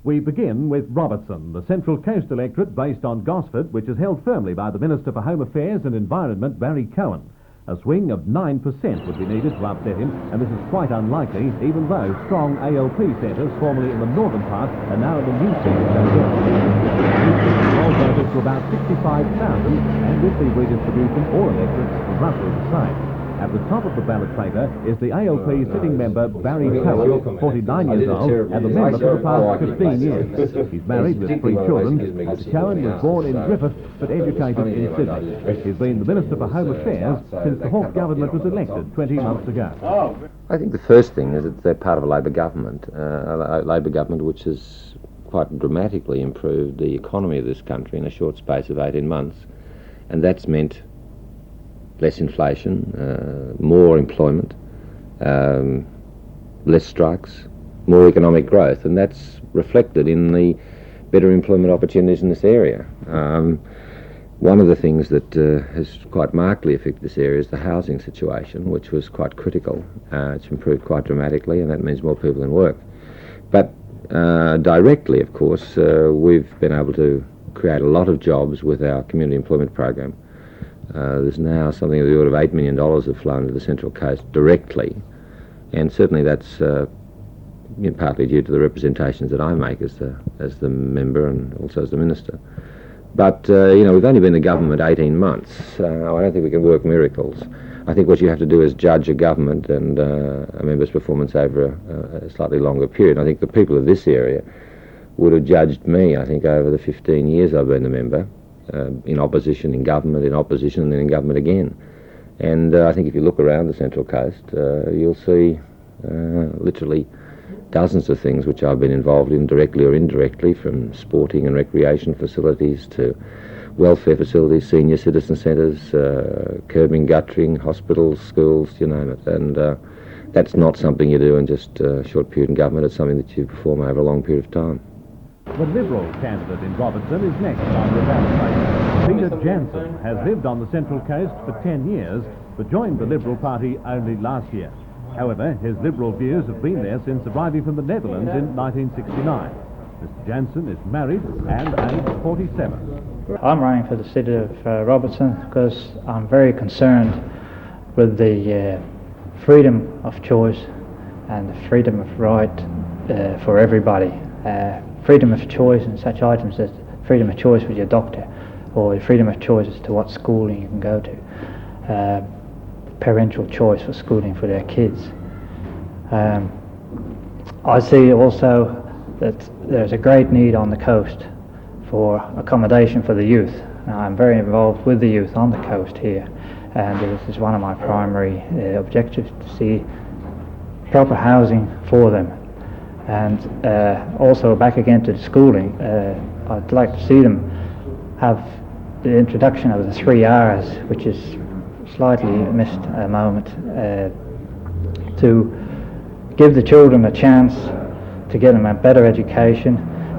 We begin with Robertson, the Central Coast electorate based on Gosford, which is held firmly by the Minister for Home Affairs and Environment, Barry Cohen. A swing of 9% would be needed to upset him, and this is quite unlikely, even though strong ALP centres, formerly in the northern part, are now in the new centre. All voters to about 65,000, and with the redistribution, all electorates are roughly the same. At the top of the ballot paper is the ALP sitting member Barry Cohen, 49 years old, and the member for the past 15 years. He's married with 3 children. Mr. Cohen was born in Griffith but educated in Sydney. He's been the Minister for Home Affairs since the Hawke government was elected 20 months ago. I think the first thing is that they're part of a Labor government, which has quite dramatically improved the economy of this country in a short space of 18 months, and that's meant less inflation, more employment, less strikes, more economic growth, and that's reflected in the better employment opportunities in this area. One of the things that has quite markedly affected this area is the housing situation, which was quite critical. It's improved quite dramatically, and that means more people in work. But directly, of course, we've been able to create a lot of jobs with our community employment program. There's now something of the order of $8 million have flown to the Central Coast directly, and certainly that's partly due to the representations that I make as the member and also as the minister. But we've only been in the government 18 months. I don't think we can work miracles. I think what you have to do is judge a government and a member's performance over a slightly longer period. I think the people of this area would have judged me, I think, over the 15 years I've been the member. In opposition, in government, in opposition, and then in government again. And I think if you look around the Central Coast, you'll see literally dozens of things which I've been involved in, directly or indirectly, from sporting and recreation facilities to welfare facilities, senior citizen centres, curbing, guttering, hospitals, schools, you name it. And that's not something you do in just a short period in government. It's something that you perform over a long period of time. The Liberal candidate in Robertson is next on the ballot paper. Peter Jansen has lived on the Central Coast for 10 years, but joined the Liberal Party only last year. However, his Liberal views have been there since arriving from the Netherlands in 1969. Mr. Jansen is married and aged 47. I'm running for the city of Robertson because I'm very concerned with the freedom of choice and the freedom of right for everybody. Freedom of choice in such items as freedom of choice with your doctor, or freedom of choice as to what schooling you can go to, parental choice for schooling for their kids. I see also that there's a great need on the coast for accommodation for the youth. Now, I'm very involved with the youth on the coast here, and this is one of my primary objectives, to see proper housing for them. And also back again to the schooling, I'd like to see them have the introduction of the 3 R's, which is slightly missed at the moment, to give the children a chance to give them a better education,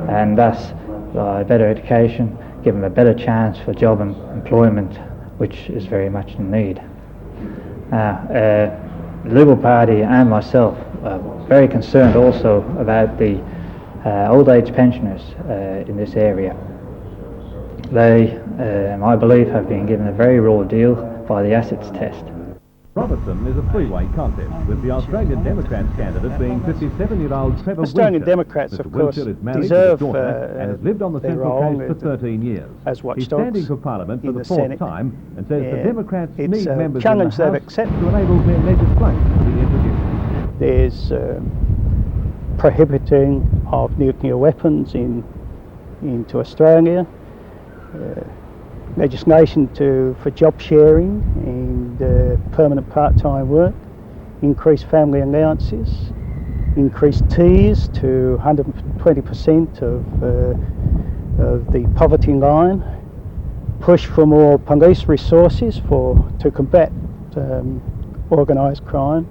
and thus by better education give them a better chance for job and employment, which is very much in need. The Liberal Party and myself are very concerned also about the old age pensioners in this area. They, I believe, have been given a very raw deal by the assets test. Robertson is a three-way contest, with the Australian Democrats candidate being 57-year-old Trevor Australian Wiltshire. Democrats, Mr. of course, Wiltshire is married deserve with a daughter and has lived on the Central Coast for 13 years. As He's standing for Parliament for the fourth Senate. time and says the Democrats need members in the challenge they've House accepted. to enable their legislation to be introduced. There's prohibiting of nuclear weapons into Australia, legislation for job sharing and permanent part-time work, increased family allowances, increased tiers to 120% of the poverty line, push for more police resources to combat organised crime.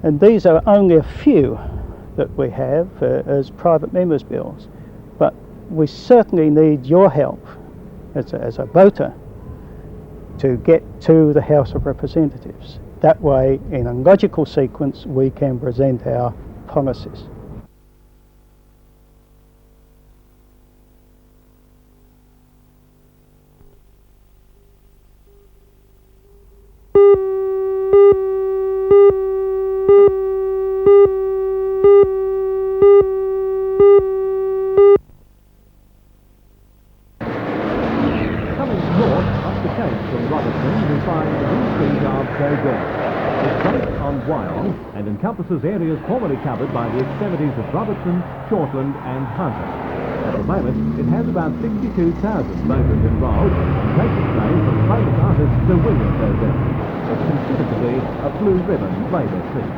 And these are only a few that we have as private members' bills, but we certainly need your help as a voter to get to the House of Representatives. That way, in a logical sequence, we can present our policies. And encompasses areas formerly covered by the extremities of Robertson, Shortland and Hunter. At the moment, it has about 62,000 voters enrolled and takes its name from famous artist Sir William Dozel. It's considered to be a blue ribbon Labour seat.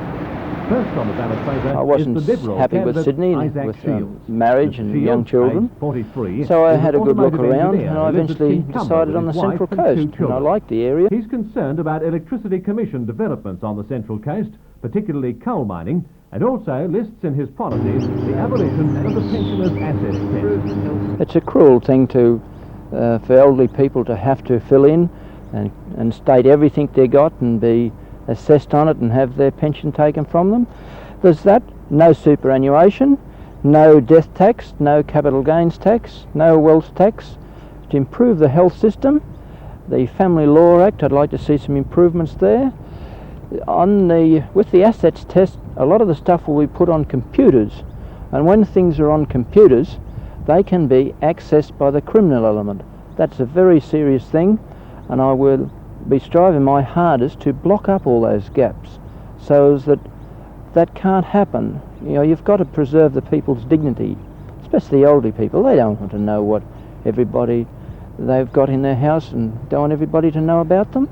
First on the ballot paper I wasn't is the Liberal happy with candidate, Sydney Isaac with Shields. marriage Mr. and Shields, young children, aged 43, so I is had an a good look automotive around engineer and I who lives at eventually King Cumber decided with on the his wife Central and Coast, 2 and I children. liked the area. He's concerned about Electricity Commission developments on the Central Coast, particularly coal mining, and also lists in his policies the abolition of the pensioners' asset test. It's a cruel thing to for elderly people to have to fill in and state everything they got and be assessed on it and have their pension taken from them. There's that, no superannuation, no death tax, no capital gains tax, no wealth tax. To improve the health system, the Family Law Act, I'd like to see some improvements there. With the assets test, a lot of the stuff will be put on computers, and when things are on computers, they can be accessed by the criminal element. That's a very serious thing, and I will be striving my hardest to block up all those gaps so that that can't happen. You know, you've got to preserve the people's dignity, especially the elderly people. They don't want to know what everybody they've got in their house and don't want everybody to know about them.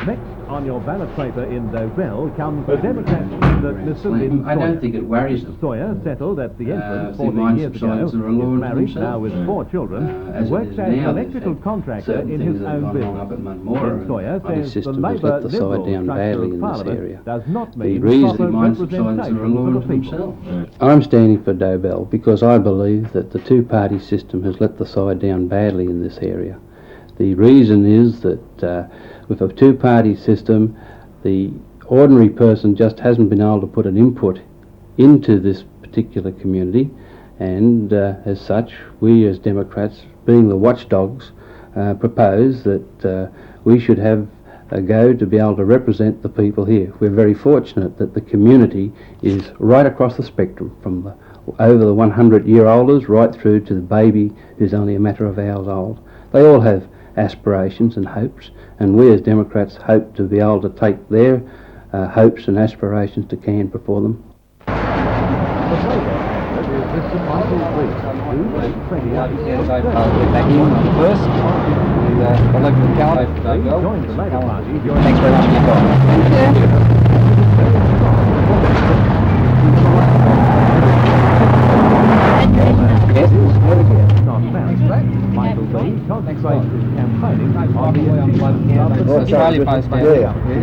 Next on your ballot paper in Dozel comes the Democrat candidate Mr. Lynn I Sawyer. don't think it worries them. Mr. Sawyer settled at the entrance the 14 mine years ago. subsides are a He's law to married themselves. now with 4 children. As He it works is as an now, electrical there's contractor certain in things his that have own gone wrong business. up at Munmore. Lynn Sawyer My says the system has Labour let the side Liberal down structure badly of in this Parliament area. does not The mean reason proper mine subsides are a representation law for to the people. themselves. I'm standing for Dobell because I believe that the two-party system has let the side down badly in this area. The reason is that with a two-party system, the ordinary person just hasn't been able to put an input into this particular community, and as such, we as Democrats, being the watchdogs, propose that we should have a go to be able to represent the people here. We're very fortunate that the community is right across the spectrum, from over the 100-year-olders right through to the baby who's only a matter of hours old. They all have aspirations and hopes, and we as Democrats hope to be able to take their hopes and aspirations to can before them. The Labour candidate is Mr. Michael Reid, who is 28. Thank you first. The elected candidate He joined the Labour Party during Thanks very much for your time. Michael Reid concentrates his campaigning on the achievements of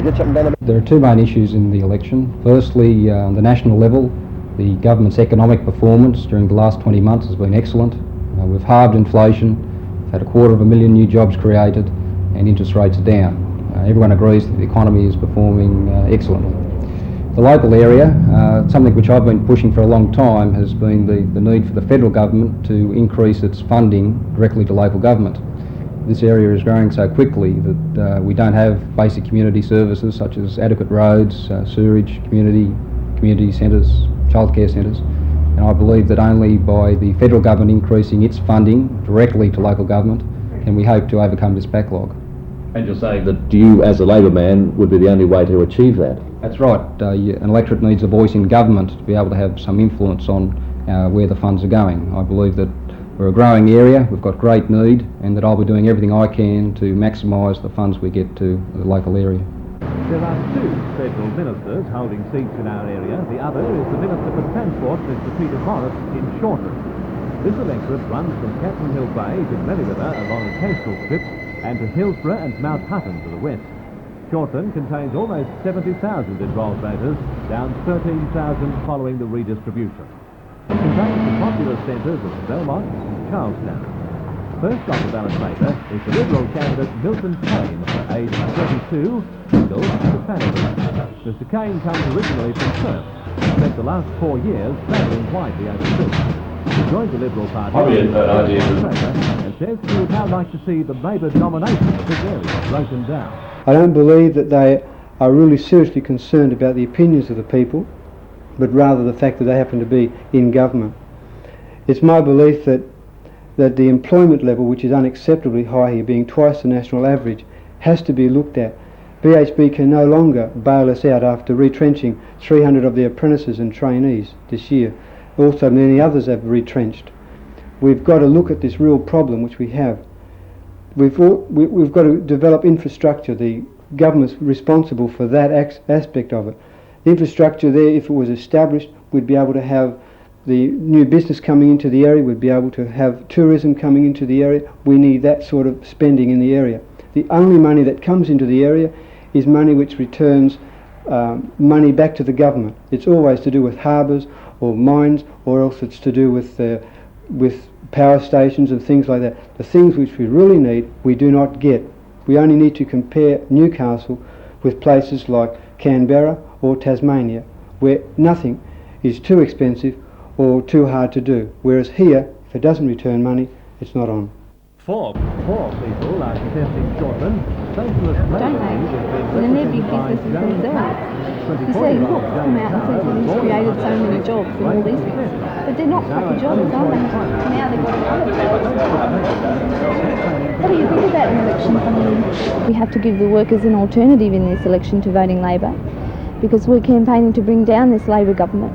the There are two main issues in the election. Firstly, the national level, the government's economic performance during the last 20 months has been excellent. We've halved inflation, had 250,000 new jobs created, and interest rates are down. Everyone agrees that the economy is performing excellently. The local area, something which I've been pushing for a long time, has been the need for the federal government to increase its funding directly to local government. This area is growing so quickly that we don't have basic community services such as adequate roads, sewerage, community centres, childcare centres, and I believe that only by the federal government increasing its funding directly to local government can we hope to overcome this backlog. And you're saying that you, as a Labor man, would be the only way to achieve that? That's right. An electorate needs a voice in government to be able to have some influence on where the funds are going. I believe that we're a growing area, we've got great need, and that I'll be doing everything I can to maximise the funds we get to the local area. There are 2 federal ministers holding seats in our area. The other is the Minister for Transport, Mr. Peter Torres, in Shortland. This electorate runs from Captain Hill Bay to Merriweather along a coastal strip, and to Hillsborough and Mount Hutton to the west. Shortland contains almost 70,000 enrolled voters, down 13,000 following the redistribution. It contains the populous centres of Belmont and Charlestown. First on the ballot paper is the Liberal candidate Milton Kane, aged 32, single and a family. Mr Kane comes originally from Torres and spent the last 4 years travelling widely overseas. He joined the Liberal Party in October and says he would now like to see the Labor domination of this area broken down. I don't believe that they are really seriously concerned about the opinions of the people, but rather the fact that they happen to be in government. It's my belief that the employment level, which is unacceptably high here, being twice the national average, has to be looked at. BHP can no longer bail us out after retrenching 300 of their apprentices and trainees this year. Also many others have retrenched. We've got to look at this real problem which we have. We've got to develop infrastructure. The government's responsible for that aspect of it. The infrastructure there, if it was established, we'd be able to have the new business coming into the area, we'd be able to have tourism coming into the area. We need that sort of spending in the area. The only money that comes into the area is money which returns money back to the government. It's always to do with harbours or mines, or else it's to do with power stations and things like that. The things which we really need, we do not get. We only need to compare Newcastle with places like Canberra or Tasmania, where nothing is too expensive or too hard to do. Whereas here, if it doesn't return money, it's not on. Four people are contesting Shortland. Socialist Don't they? And then their big businesses themselves. You see, look, come out and say he's created so many jobs and all these things. But they're not proper jobs, are they? Now they've got other jobs. What do you think about an election coming in? We have to give the workers an alternative in this election to voting Labor, because we're campaigning to bring down this Labor government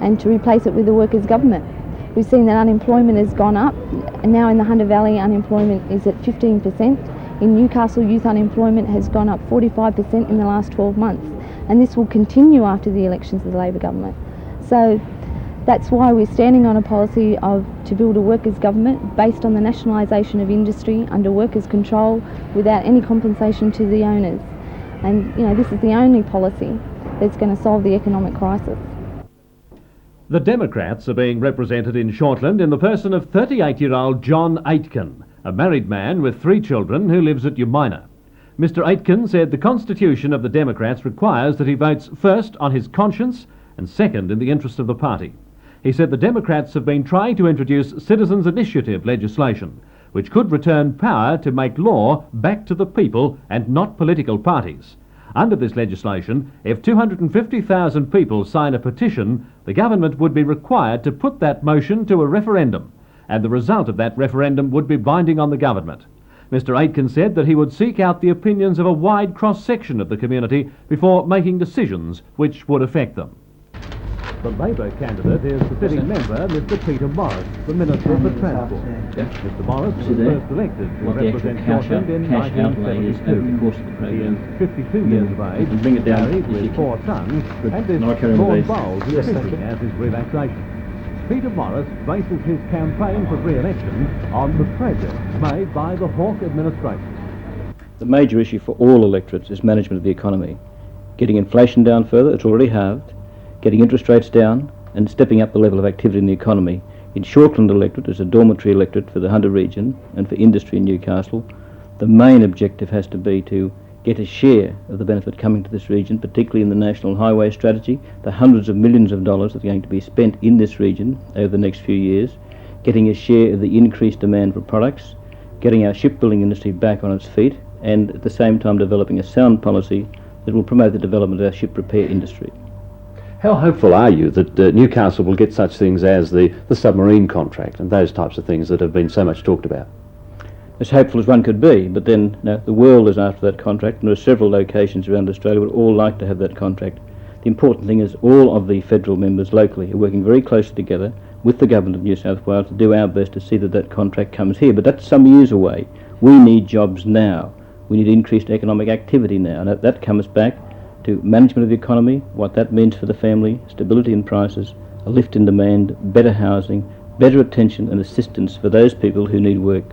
and to replace it with the workers' government. We've seen that unemployment has gone up, and now in the Hunter Valley unemployment is at 15%. In Newcastle, youth unemployment has gone up 45% in the last 12 months, and this will continue after the elections of the Labor government. So that's why we're standing on a policy to build a workers' government based on the nationalisation of industry under workers' control without any compensation to the owners. And you know, this is the only policy that's going to solve the economic crisis. The Democrats are being represented in Shortland in the person of 38-year-old John Aitken, a married man with 3 children who lives at Umina. Mr Aitken said the constitution of the Democrats requires that he votes first on his conscience and second in the interest of the party. He said the Democrats have been trying to introduce citizens' initiative legislation, which could return power to make law back to the people and not political parties. Under this legislation, if 250,000 people sign a petition, the government would be required to put that motion to a referendum, and the result of that referendum would be binding on the government. Mr Aitken said that he would seek out the opinions of a wide cross-section of the community before making decisions which would affect them. The Labor candidate is the sitting member, Mr Peter Morris, the Minister for Transport. Mr Morris was first elected to represent Shortland in 1972. He is 52 years of age, married with 4 sons, and is born bowls and fishing as his relaxation. Peter Morris bases his campaign for re-election on the projects made by the Hawke administration. The major issue for all electorates is management of the economy. Getting inflation down further, it's already halved, getting interest rates down and stepping up the level of activity in the economy. In Shortland electorate, as a dormitory electorate for the Hunter region and for industry in Newcastle, the main objective has to be to get a share of the benefit coming to this region, particularly in the National Highway Strategy, the hundreds of millions of dollars that are going to be spent in this region over the next few years, getting a share of the increased demand for products, getting our shipbuilding industry back on its feet, and at the same time developing a sound policy that will promote the development of our ship repair industry. How hopeful are you that Newcastle will get such things as the submarine contract and those types of things that have been so much talked about? As hopeful as one could be, but then the world is after that contract, and there are several locations around Australia would all like to have that contract. The important thing is all of the federal members locally are working very closely together with the Government of New South Wales to do our best to see that that contract comes here, but that's some years away. We need jobs now. We need increased economic activity now, and that comes back to management of the economy, what that means for the family, stability in prices, a lift in demand, better housing, better attention and assistance for those people who need work